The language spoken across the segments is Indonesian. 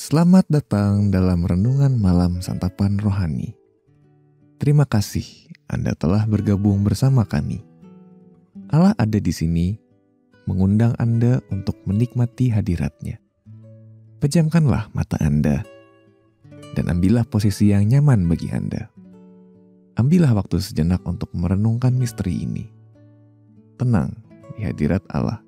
Selamat datang dalam Renungan Malam Santapan Rohani. Terima kasih Anda telah bergabung bersama kami. Allah ada di sini, mengundang Anda untuk menikmati hadirat-Nya. Pejamkanlah mata Anda, dan ambillah posisi yang nyaman bagi Anda. Ambillah waktu sejenak untuk merenungkan misteri ini. Tenang di hadirat Allah.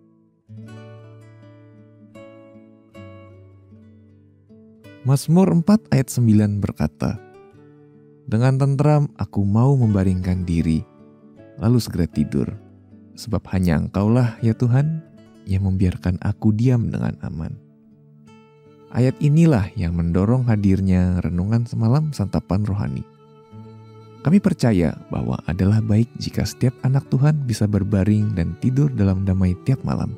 Mazmur 4 ayat 9 berkata, "Dengan tentram aku mau membaringkan diri, lalu segera tidur, sebab hanya Engkaulah ya Tuhan yang membiarkan aku diam dengan aman." Ayat inilah yang mendorong hadirnya Renungan Semalam Santapan Rohani. Kami percaya bahwa adalah baik jika setiap anak Tuhan bisa berbaring dan tidur dalam damai tiap malam.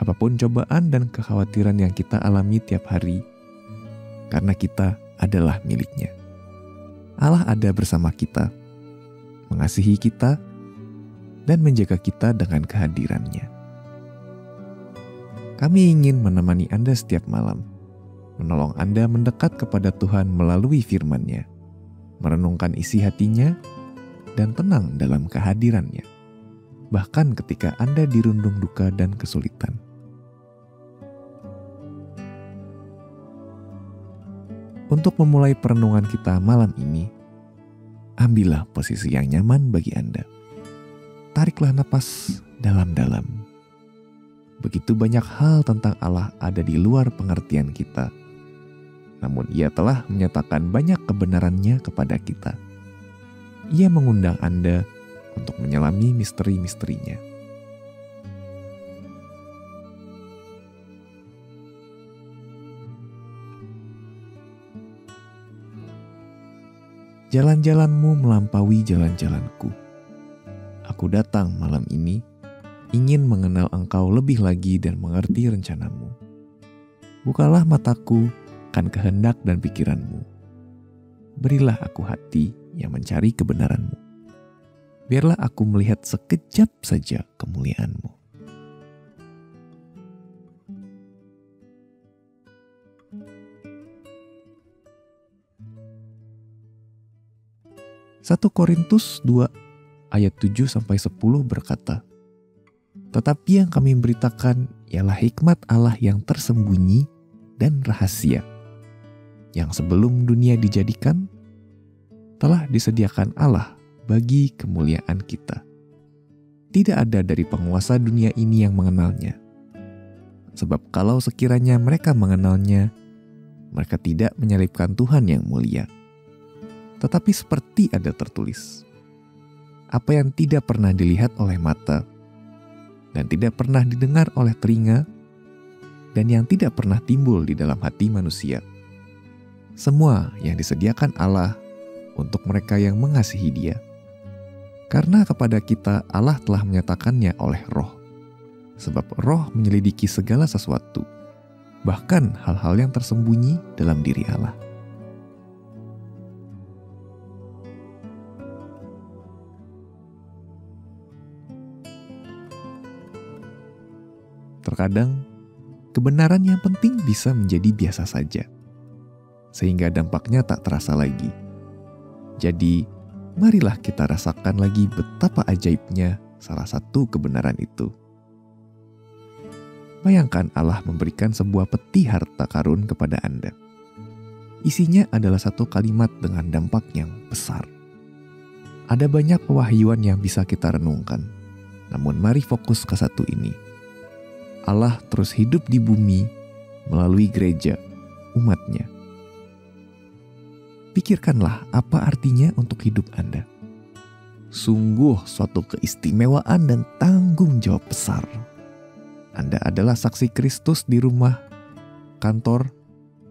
Apapun cobaan dan kekhawatiran yang kita alami tiap hari, karena kita adalah milik-Nya. Allah ada bersama kita, mengasihi kita, dan menjaga kita dengan kehadiran-Nya. Kami ingin menemani Anda setiap malam, menolong Anda mendekat kepada Tuhan melalui firman-Nya, merenungkan isi hatinya, dan tenang dalam kehadiran-Nya, bahkan ketika Anda dirundung duka dan kesulitan. Untuk memulai perenungan kita malam ini, ambillah posisi yang nyaman bagi Anda. Tariklah napas dalam-dalam. Begitu banyak hal tentang Allah ada di luar pengertian kita. Namun Ia telah menyatakan banyak kebenaran-Nya kepada kita. Ia mengundang Anda untuk menyelami misteri-misterinya. Jalan-jalanmu melampaui jalan-jalanku. Aku datang malam ini, ingin mengenal Engkau lebih lagi dan mengerti rencanamu. Bukalah mataku, kan kehendak dan pikiranmu. Berilah aku hati yang mencari kebenaranmu. Biarlah aku melihat sekejap saja kemuliaanmu. Satu Korintus 2 ayat 7-10 berkata, "Tetapi yang kami beritakan ialah hikmat Allah yang tersembunyi dan rahasia, yang sebelum dunia dijadikan, telah disediakan Allah bagi kemuliaan kita. Tidak ada dari penguasa dunia ini yang mengenalnya. Sebab kalau sekiranya mereka mengenalnya, mereka tidak menyalibkan Tuhan yang mulia. Tetapi seperti ada tertulis, apa yang tidak pernah dilihat oleh mata, dan tidak pernah didengar oleh telinga, dan yang tidak pernah timbul di dalam hati manusia. Semua yang disediakan Allah untuk mereka yang mengasihi Dia. Karena kepada kita Allah telah menyatakannya oleh Roh. Sebab Roh menyelidiki segala sesuatu, bahkan hal-hal yang tersembunyi dalam diri Allah." Terkadang, kebenaran yang penting bisa menjadi biasa saja, sehingga dampaknya tak terasa lagi. Jadi, marilah kita rasakan lagi betapa ajaibnya salah satu kebenaran itu. Bayangkan Allah memberikan sebuah peti harta karun kepada Anda. Isinya adalah satu kalimat dengan dampak yang besar. Ada banyak pewahyuan yang bisa kita renungkan, namun mari fokus ke satu ini. Allah terus hidup di bumi melalui gereja, umat-Nya. Pikirkanlah apa artinya untuk hidup Anda. Sungguh suatu keistimewaan dan tanggung jawab besar. Anda adalah saksi Kristus di rumah, kantor,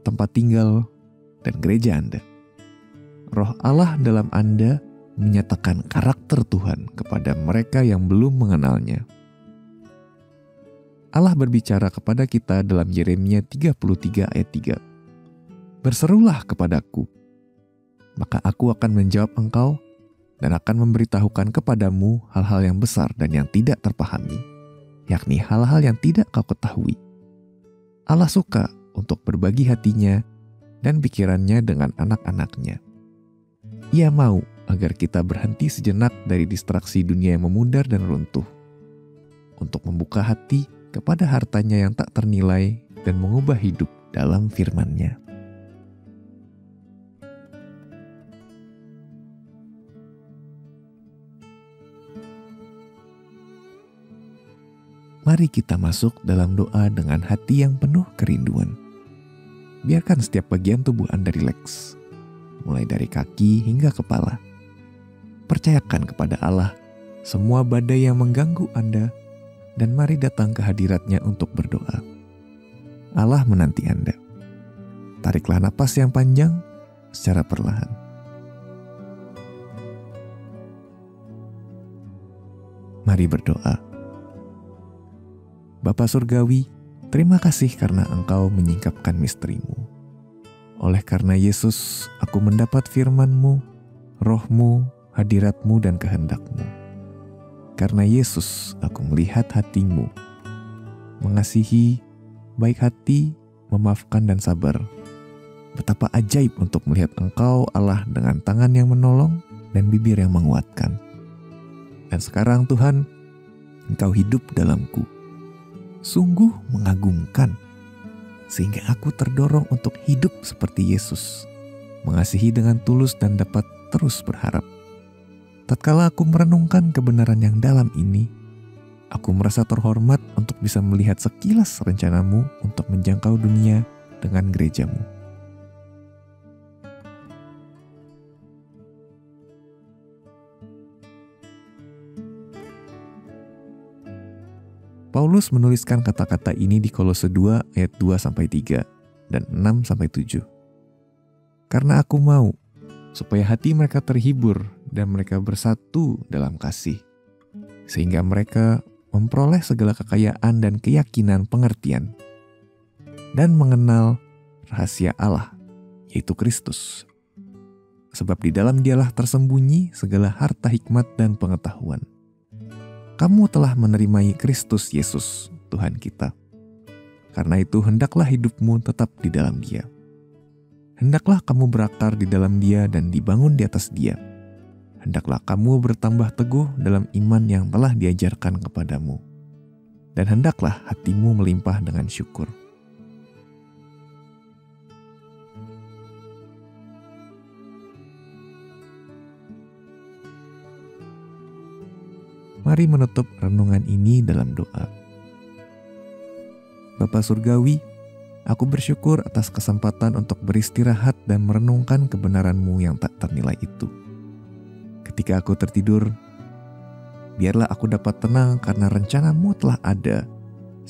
tempat tinggal, dan gereja Anda. Roh Allah dalam Anda menyatakan karakter Tuhan kepada mereka yang belum mengenalnya. Allah berbicara kepada kita dalam Yeremia 33 ayat 3. "Berserulah kepadaku, maka aku akan menjawab engkau dan akan memberitahukan kepadamu hal-hal yang besar dan yang tidak terpahami, yakni hal-hal yang tidak kau ketahui. Allah suka untuk berbagi hatinya dan pikirannya dengan anak-anaknya. Ia mau agar kita berhenti sejenak dari distraksi dunia yang memudar dan runtuh, untuk membuka hati kepada hartanya yang tak ternilai dan mengubah hidup dalam firman-Nya. Mari kita masuk dalam doa dengan hati yang penuh kerinduan. Biarkan setiap bagian tubuh Anda rileks, mulai dari kaki hingga kepala. Percayakan kepada Allah semua badai yang mengganggu Anda, dan mari datang ke hadirat-Nya untuk berdoa. Allah menanti Anda. Tariklah napas yang panjang secara perlahan. Mari berdoa. Bapa Surgawi, terima kasih karena Engkau menyingkapkan misteri-Mu. Oleh karena Yesus, aku mendapat firman-Mu, Roh-Mu, hadirat-Mu dan kehendak-Mu. Karena Yesus, aku melihat hati-Mu, mengasihi, baik hati, memaafkan dan sabar. Betapa ajaib untuk melihat Engkau Allah dengan tangan yang menolong dan bibir yang menguatkan. Dan sekarang Tuhan, Engkau hidup dalamku. Sungguh mengagumkan, sehingga aku terdorong untuk hidup seperti Yesus, mengasihi dengan tulus dan dapat terus berharap. Tatkala aku merenungkan kebenaran yang dalam ini, aku merasa terhormat untuk bisa melihat sekilas rencana-Mu untuk menjangkau dunia dengan gereja-Mu. Paulus menuliskan kata-kata ini di Kolose 2 ayat 2-3 dan 6-7. Karena aku mau supaya hati mereka terhibur dan mereka bersatu dalam kasih, sehingga mereka memperoleh segala kekayaan dan keyakinan pengertian dan mengenal rahasia Allah, yaitu Kristus. Sebab di dalam Dialah tersembunyi segala harta hikmat dan pengetahuan. Kamu telah menerima Kristus Yesus, Tuhan kita. Karena itu hendaklah hidupmu tetap di dalam Dia. Hendaklah kamu berakar di dalam Dia dan dibangun di atas Dia. Hendaklah kamu bertambah teguh dalam iman yang telah diajarkan kepadamu. Dan hendaklah hatimu melimpah dengan syukur. Mari menutup renungan ini dalam doa. Bapa Surgawi, aku bersyukur atas kesempatan untuk beristirahat dan merenungkan kebenaran-Mu yang tak ternilai itu. Ketika aku tertidur, biarlah aku dapat tenang karena rencana-Mu telah ada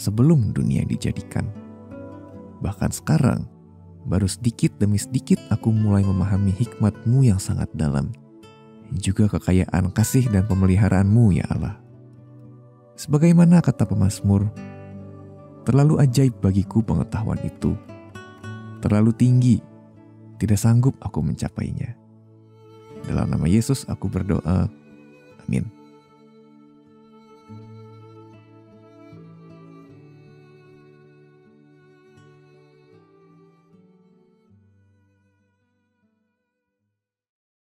sebelum dunia dijadikan. Bahkan sekarang, baru sedikit demi sedikit aku mulai memahami hikmat-Mu yang sangat dalam, juga kekayaan kasih dan pemeliharaan-Mu ya Allah. Sebagaimana kata pemazmur, terlalu ajaib bagiku pengetahuan itu, terlalu tinggi, tidak sanggup aku mencapainya. Dalam nama Yesus aku berdoa, amin.